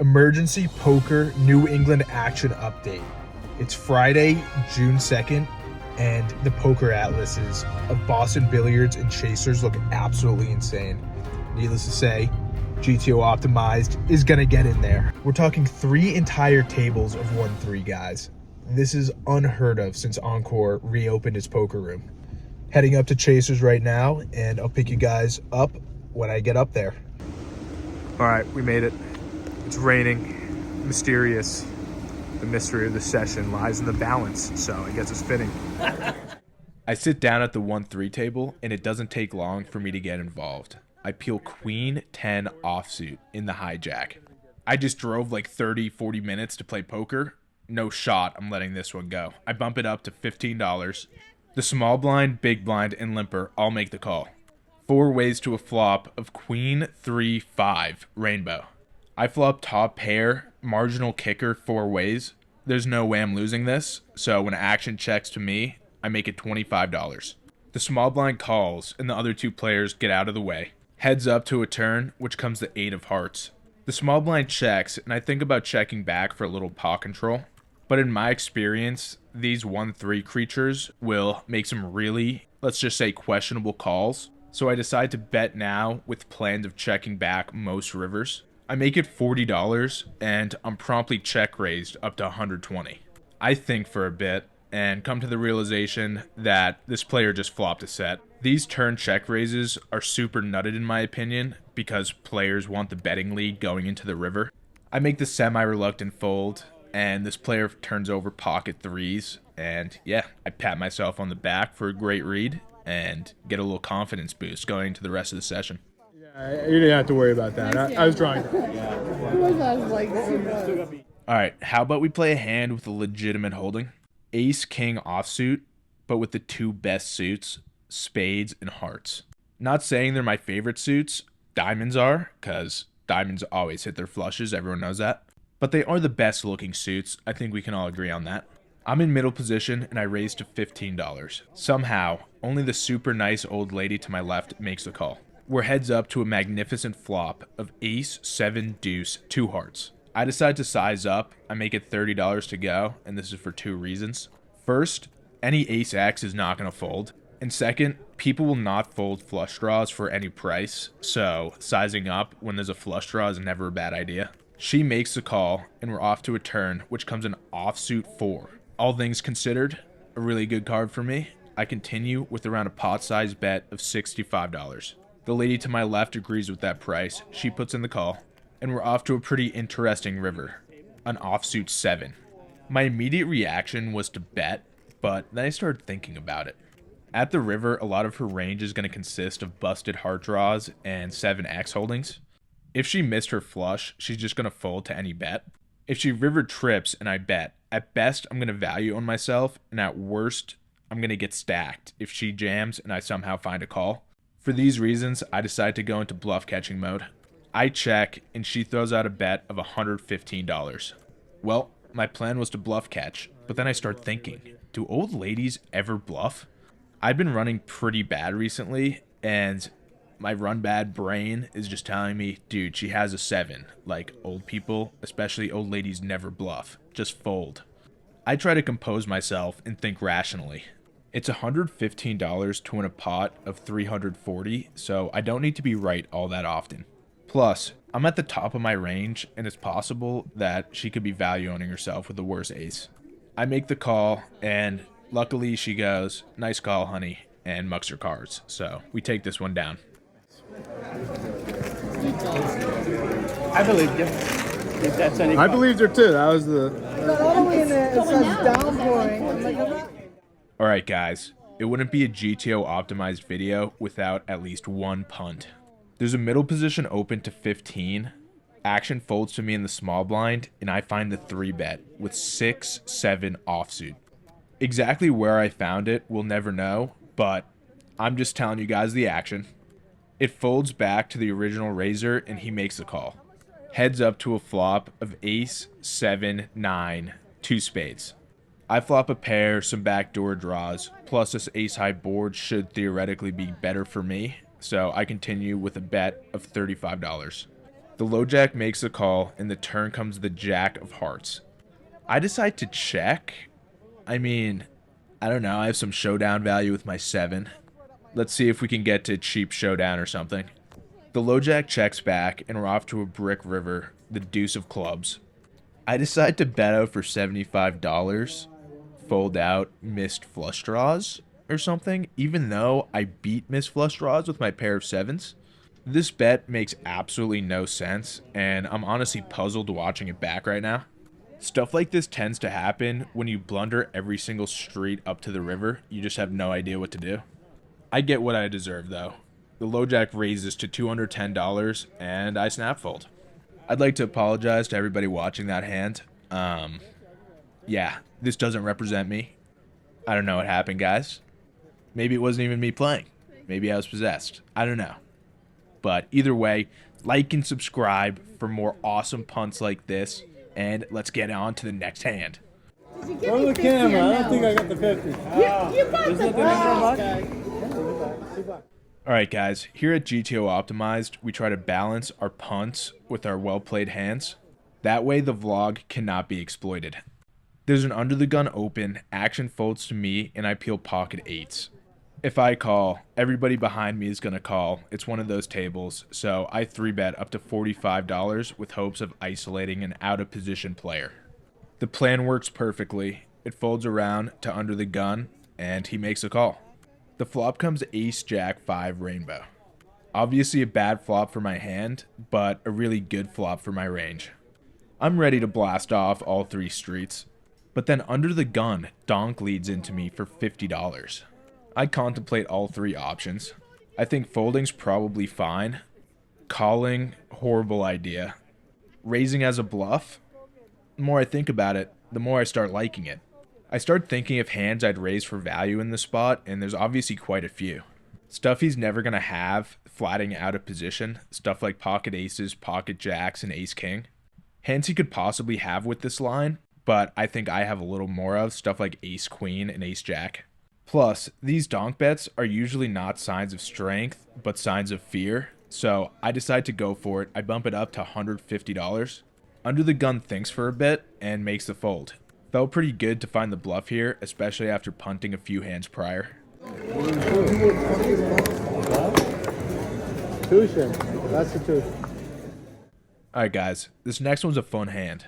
Emergency Poker New England Action Update. It's Friday, June 2nd, and the poker atlases of Boston Billiards and Chasers look absolutely insane. Needless to say, GTO Optimized is going to get in there. We're talking 3 entire tables of 1-3 guys. This is unheard of since Encore reopened its poker room. Heading up to Chasers right now, and I'll pick you guys up when I get up there. All right, we made it. It's raining, mysterious. The mystery of the session lies in the balance, so I guess it's fitting. I sit down at the 1-3 table, and it doesn't take long for me to get involved. I peel Queen 10 offsuit in the hijack. I just drove like 30-40 minutes to play poker. No shot I'm letting this one go. I bump it up to $15. The small blind, big blind, and limper all make the call. 4 ways to a flop of Queen 3-5 rainbow. I flop top pair, marginal kicker 4 ways. There's no way I'm losing this, so when action checks to me, I make it $25. The small blind calls, and the other 2 players get out of the way. Heads up to a turn, which comes the 8 of hearts. The small blind checks, and I think about checking back for a little pot control. But in my experience, these 1-3 creatures will make some really, let's just say, questionable calls. So I decide to bet now with plans of checking back most rivers. I make it $40, and I'm promptly check raised up to $120. I think for a bit, and come to the realization that this player just flopped a set. These turn check raises are super nutted in my opinion, because players want the betting lead going into the river. I make the semi-reluctant fold, and this player turns over pocket 3s, and yeah, I pat myself on the back for a great read, and get a little confidence boost going into the rest of the session. You didn't have to worry about that. I was drawing. All right, how about we play a hand with a legitimate holding? Ace King offsuit, but with the 2 best suits, spades and hearts. Not saying they're my favorite suits. Diamonds are, because diamonds always hit their flushes. Everyone knows that. But they are the best looking suits. I think we can all agree on that. I'm in middle position and I raise to $15. Somehow, only the super nice old lady to my left makes the call. We're heads up to a magnificent flop of ace, 7, deuce, 2 hearts. I decide to size up. I make it $30 to go, and this is for 2 reasons. First, any ace X is not going to fold. And second, people will not fold flush draws for any price, so sizing up when there's a flush draw is never a bad idea. She makes the call, and we're off to a turn, which comes in offsuit 4. All things considered, a really good card for me. I continue with around a pot-sized bet of $65. The lady to my left agrees with that price. She puts in the call, and we're off to a pretty interesting river, an offsuit 7. My immediate reaction was to bet, but then I started thinking about it. At the river, a lot of her range is going to consist of busted heart draws and 7x holdings. If she missed her flush, she's just going to fold to any bet. If she river trips and I bet, at best I'm going to value on myself, and at worst I'm going to get stacked if she jams and I somehow find a call. For these reasons, I decide to go into bluff catching mode. I check, and she throws out a bet of $115. Well, my plan was to bluff catch, but then I start thinking, do old ladies ever bluff? I've been running pretty bad recently, and my run bad brain is just telling me, dude, she has a 7. Like, old people, especially old ladies, never bluff. Just fold. I try to compose myself and think rationally. It's $115 to win a pot of $340, so I don't need to be right all that often. Plus, I'm at the top of my range, and it's possible that she could be value owning herself with the worst ace. I make the call, and luckily she goes, nice call, honey, and mucks her cards. So we take this one down. I believed you. If that's any I believed her too. That was the. It says downpouring. All right, guys, it wouldn't be a GTO optimized video without at least one punt. There's a middle position open to 15. Action folds to me in the small blind, and I find the 3-bet with 6-7 offsuit. Exactly where I found it, we'll never know, but I'm just telling you guys the action. It folds back to the original raiser, and he makes the call. Heads up to a flop of ace, 7, 9, 2 spades. I flop a pair, some backdoor draws, plus this ace-high board should theoretically be better for me, so I continue with a bet of $35. The low jack makes the call, and the turn comes the jack of hearts. I decide to check. I mean, I don't know. I have some showdown value with my 7. Let's see if we can get to cheap showdown or something. The low jack checks back, and we're off to a brick river, the deuce of clubs. I decide to bet out for $75, fold out missed flush draws or something, even though I beat missed flush draws with my pair of 7s. This bet makes absolutely no sense, and I'm honestly puzzled watching it back right now. Stuff like this tends to happen when you blunder every single street up to the river. You just have no idea what to do. I get what I deserve, though. The low jack raises to $210, and I snap fold. I'd like to apologize to everybody watching that hand. Yeah, this doesn't represent me. I don't know what happened, guys. Maybe it wasn't even me playing. Maybe I was possessed. I don't know. But either way, like and subscribe for more awesome punts like this, and let's get on to the next hand. Go the camera. I don't think I got the 50. You got Isn't the it the number? Alright guys, here at GTO Optimized, we try to balance our punts with our well-played hands. That way the vlog cannot be exploited. There's an under the gun open, action folds to me, and I peel pocket 8s. If I call, everybody behind me is going to call. It's one of those tables, so I 3-bet up to $45 with hopes of isolating an out-of-position player. The plan works perfectly. It folds around to under the gun, and he makes a call. The flop comes ace jack 5 rainbow. Obviously a bad flop for my hand, but a really good flop for my range. I'm ready to blast off all 3 streets, but then under the gun, donk leads into me for $50. I contemplate all 3 options. I think folding's probably fine. Calling, horrible idea. Raising as a bluff? The more I think about it, the more I start liking it. I start thinking of hands I'd raise for value in the spot, and there's obviously quite a few. Stuff he's never going to have, flatting out of position, stuff like pocket aces, pocket jacks, and ace king. Hands he could possibly have with this line, but I think I have a little more of, stuff like ace queen and ace jack. Plus, these donk bets are usually not signs of strength, but signs of fear, so I decide to go for it. I bump it up to $150. Under the gun thinks for a bit, and makes the fold. Felt pretty good to find the bluff here, especially after punting a few hands prior. Tuition. That's the tuition. Alright guys, this next one's a fun hand.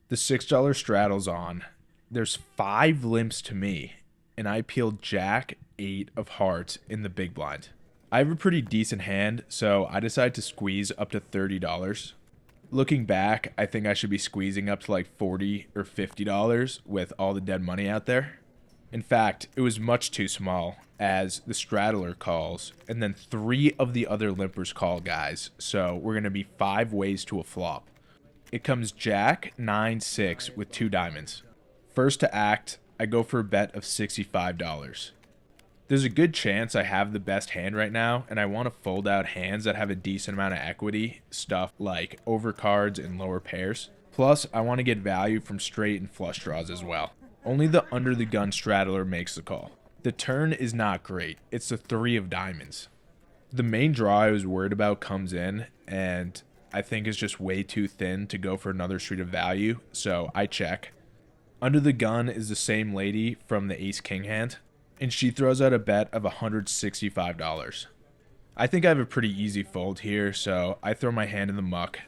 The $6 straddle's on. There's 5 limps to me, and I peeled jack 8 of hearts in the big blind. I have a pretty decent hand, so I decided to squeeze up to $30. Looking back, I think I should be squeezing up to like $40 or $50 with all the dead money out there. In fact, it was much too small, as the straddler calls, and then 3 of the other limpers call, guys. So we're going to be 5 ways to a flop. It comes jack, 9, 6 with 2 diamonds. First to act, I go for a bet of $65. There's a good chance I have the best hand right now, and I want to fold out hands that have a decent amount of equity, stuff like overcards and lower pairs. Plus, I want to get value from straight and flush draws as well. Only the under the gun straddler makes the call. The turn is not great. It's the 3 of diamonds. The main draw I was worried about comes in, and I think is just way too thin to go for another street of value, so I check. Under the gun is the same lady from the ace king hand, and she throws out a bet of $165. I think I have a pretty easy fold here, so I throw my hand in the muck,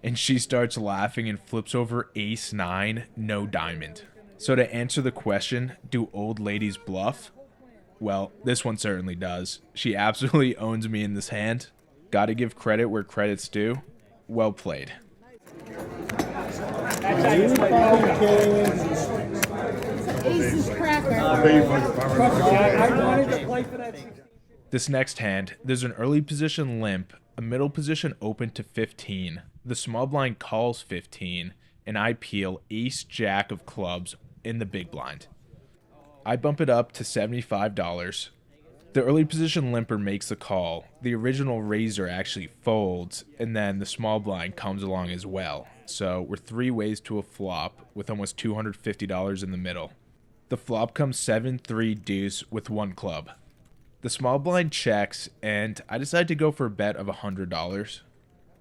and she starts laughing and flips over ace 9, no diamond. So to answer the question, do old ladies bluff? Well, this one certainly does. She absolutely owns me in this hand. Gotta give credit where credit's due. Well played. Ace's cracker. This next hand, there's an early position limp, a middle position open to 15. The small blind calls 15, and I peel ace jack of clubs in the big blind. I bump it up to $75. The early position limper makes the call. The original raiser actually folds, and then the small blind comes along as well. So we're 3 ways to a flop with almost $250 in the middle. The flop comes 7-3 deuce with 1 club. The small blind checks, and I decide to go for a bet of $100.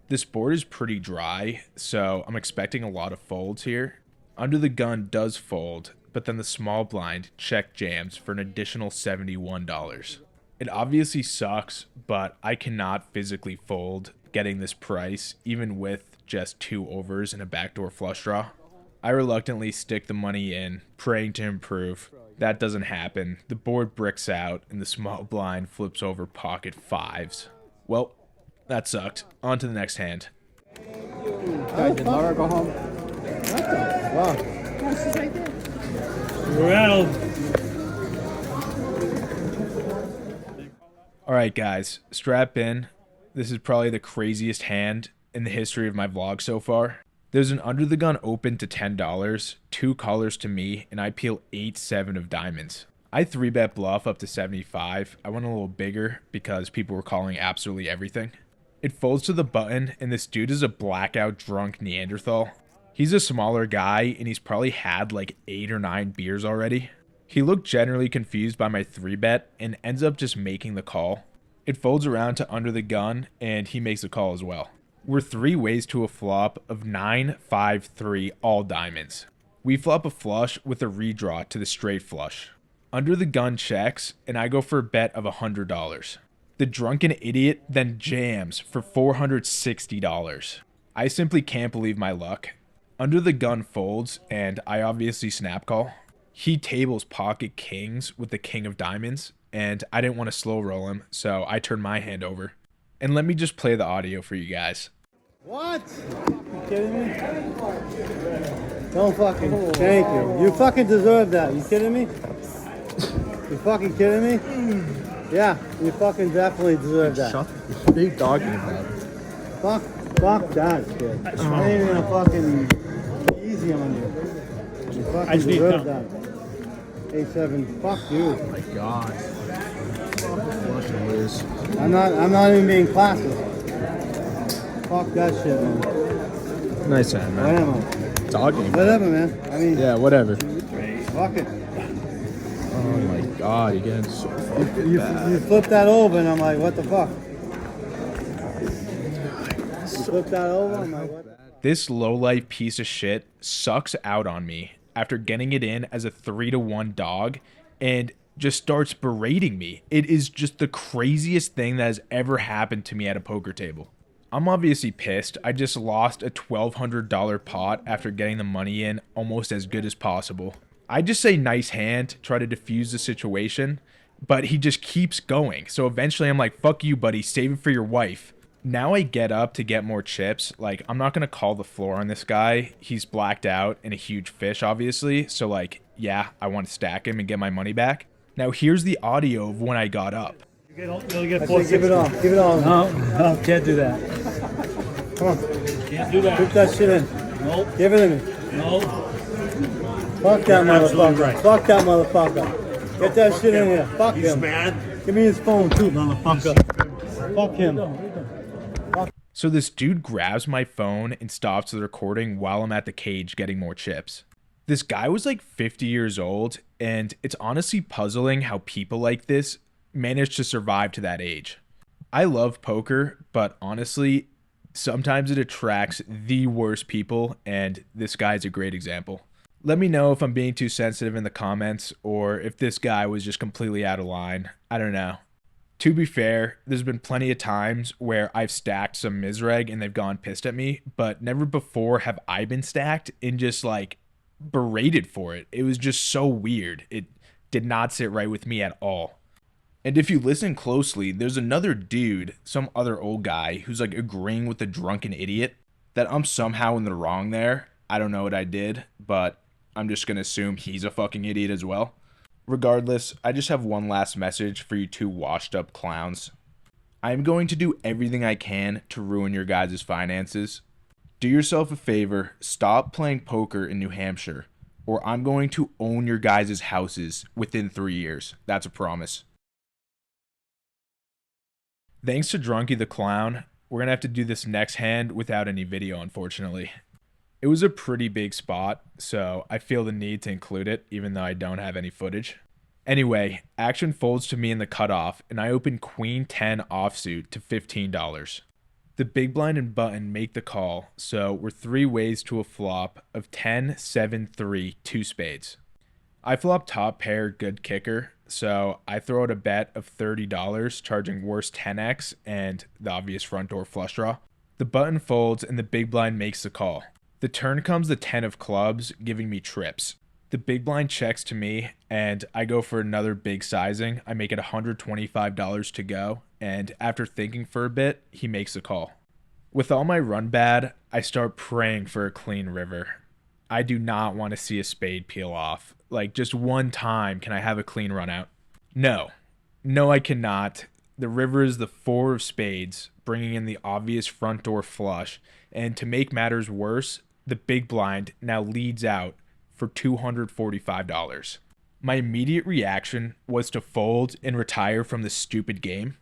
This board is pretty dry, so I'm expecting a lot of folds here. Under the gun does fold, but then the small blind check jams for an additional $71. It obviously sucks, but I cannot physically fold getting this price, even with just 2 overs and a backdoor flush draw. I reluctantly stick the money in, praying to improve. That doesn't happen. The board bricks out, and the small blind flips over pocket 5s. Well, that sucked. On to the next hand. Did Laura go home? Wow. Oh, she's right there. Rattled. Alright guys, strap in. This is probably the craziest hand in the history of my vlog so far. There's an under the gun open to $10, 2 colors to me, and I peel 8-7 of diamonds. I 3-bet bluff up to 75. I went a little bigger because people were calling absolutely everything. It folds to the button, and this dude is a blackout drunk Neanderthal. He's a smaller guy, and he's probably had like 8 or 9 beers already. He looked generally confused by my 3-bet and ends up just making the call. It folds around to under the gun, and he makes the call as well. We're 3 ways to a flop of 9, 5, 3, all diamonds. We flop a flush with a redraw to the straight flush. Under the gun checks, and I go for a bet of $100. The drunken idiot then jams for $460. I simply can't believe my luck. Under the gun folds, and I obviously snap call. He tables pocket kings with the king of diamonds, and I didn't want to slow roll him, so I turned my hand over. And let me just play the audio for you guys. What? You kidding me? Don't fucking. Thank you. You fucking deserve that. You kidding me? You fucking kidding me? Yeah, you fucking definitely deserve that. Shut the big dog in that. Fuck that shit. I ain't even gonna fucking easy on you. You fucking deserve that. 8-7. Fuck you. Oh my god. Flush and lose. I'm not even being classist. Fuck that shit, man. Nice hand, I man. am. Dog game. Whatever, man. I mean, Yeah, whatever. fuck it. Oh my god, you're getting so fucking bad. You flip that over, and I'm like, what the fuck? You flip that over, I'm like, what? This lowlife piece of shit sucks out on me after getting it in as a 3-1 dog and just starts berating me. It is just the craziest thing that has ever happened to me at a poker table. I'm obviously pissed. I just lost a $1,200 pot after getting the money in almost as good as possible. I just say nice hand, try to defuse the situation, but he just keeps going. So eventually I'm like, fuck you, buddy, save it for your wife. Now I get up to get more chips. Like, I'm not going to call the floor on this guy. He's blacked out and a huge fish, obviously. So like, yeah, I want to stack him and get my money back. Now here's the audio of when I got up. I say give it all. Give it all. No, can't do that. Come on. Can't do that. Put that shit in. Nope. Give it to me. Nope. Fuck that You're absolutely motherfucker. right. Fuck that motherfucker. Get that shit in here. Fuck He's him. mad. Give me his phone too, motherfucker. Fuck him. So this dude grabs my phone and stops the recording while I'm at the cage getting more chips. This guy was like 50 years old, and it's honestly puzzling how people like this manage to survive to that age. I love poker, but honestly, sometimes it attracts the worst people, and this guy's a great example. Let me know if I'm being too sensitive in the comments, or if this guy was just completely out of line. I don't know. To be fair, there's been plenty of times where I've stacked some misreg and they've gone pissed at me, but never before have I been stacked and just like berated for it. It was just so weird. It did not sit right with me at all. And if you listen closely, there's another dude, some other old guy, who's like agreeing with the drunken idiot that I'm somehow in the wrong there. I don't know what I did, but I'm just gonna assume he's a fucking idiot as well. Regardless, I just have one last message for you two washed up clowns. I am going to do everything I can to ruin your guys' finances. Do yourself a favor, stop playing poker in New Hampshire, or I'm going to own your guys' houses within 3 years. That's a promise. Thanks to Drunky the Clown, we're going to have to do this next hand without any video, unfortunately. It was a pretty big spot, so I feel the need to include it, even though I don't have any footage. Anyway, action folds to me in the cutoff, and I open Queen 10 offsuit to $15. The big blind and button make the call, so we're 3 ways to a flop of 10, 7, 3, 2 spades. I flop top pair good kicker, so I throw out a bet of $30, charging worst 10x and the obvious front door flush draw. The button folds and the big blind makes the call. The turn comes the 10 of clubs, giving me trips. The big blind checks to me, and I go for another big sizing. I make it $125 to go, and after thinking for a bit, he makes the call. With all my run bad, I start praying for a clean river. I do not want to see a spade peel off. Like, just one time, can I have a clean run out? No. No, I cannot. The river is the 4 of spades, bringing in the obvious front door flush, and to make matters worse, the big blind now leads out for $245. My immediate reaction was to fold and retire from this stupid game.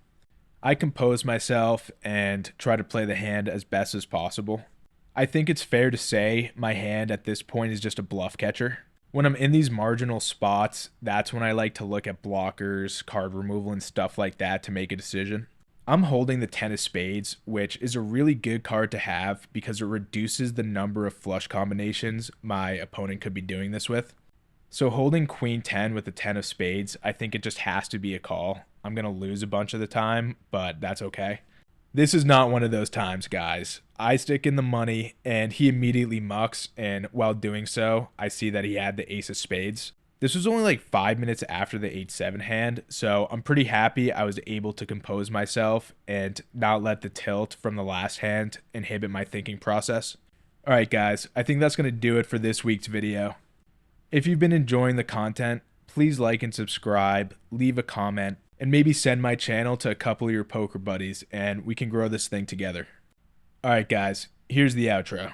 I compose myself and try to play the hand as best as possible. I think it's fair to say my hand at this point is just a bluff catcher. When I'm in these marginal spots, that's when I like to look at blockers, card removal, and stuff like that to make a decision. I'm holding the 10 of spades, which is a really good card to have because it reduces the number of flush combinations my opponent could be doing this with. So holding queen 10 with the 10 of spades, I think it just has to be a call. I'm going to lose a bunch of the time, but that's okay. This is not one of those times, guys. I stick in the money and he immediately mucks, and while doing so, I see that he had the ace of spades. This was only like 5 minutes after the 8-7 hand, so I'm pretty happy I was able to compose myself and not let the tilt from the last hand inhibit my thinking process. Alright guys, I think that's going to do it for this week's video. If you've been enjoying the content, please like and subscribe, leave a comment, and maybe send my channel to a couple of your poker buddies and we can grow this thing together. Alright guys, here's the outro.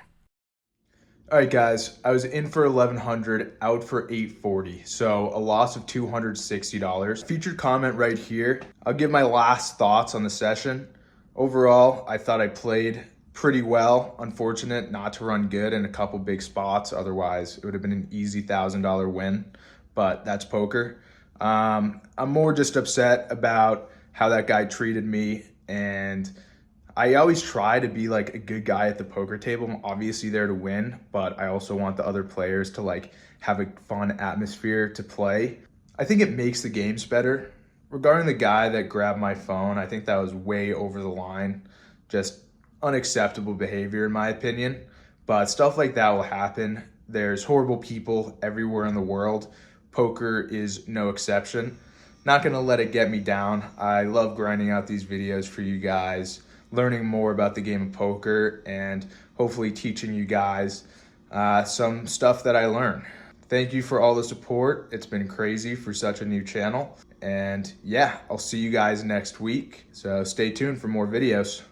Alright guys, I was in for 1100, out for 840, so a loss of $260. Featured comment right here. I'll give my last thoughts on the session. Overall, I thought I played pretty well. Unfortunate not to run good in a couple big spots, otherwise it would have been an easy $1,000 win, but that's poker. I'm more just upset about how that guy treated me, and I always try to be like a good guy at the poker table. I'm obviously there to win, but I also want the other players to like have a fun atmosphere to play. I think it makes the games better. Regarding the guy that grabbed my phone, I think that was way over the line. Just unacceptable behavior in my opinion, but stuff like that will happen. There's horrible people everywhere in the world. Poker is no exception. Not gonna let it get me down. I love grinding out these videos for you guys, learning more about the game of poker, and hopefully teaching you guys some stuff that I learn. Thank you for all the support. It's been crazy for such a new channel. And yeah, I'll see you guys next week. So stay tuned for more videos.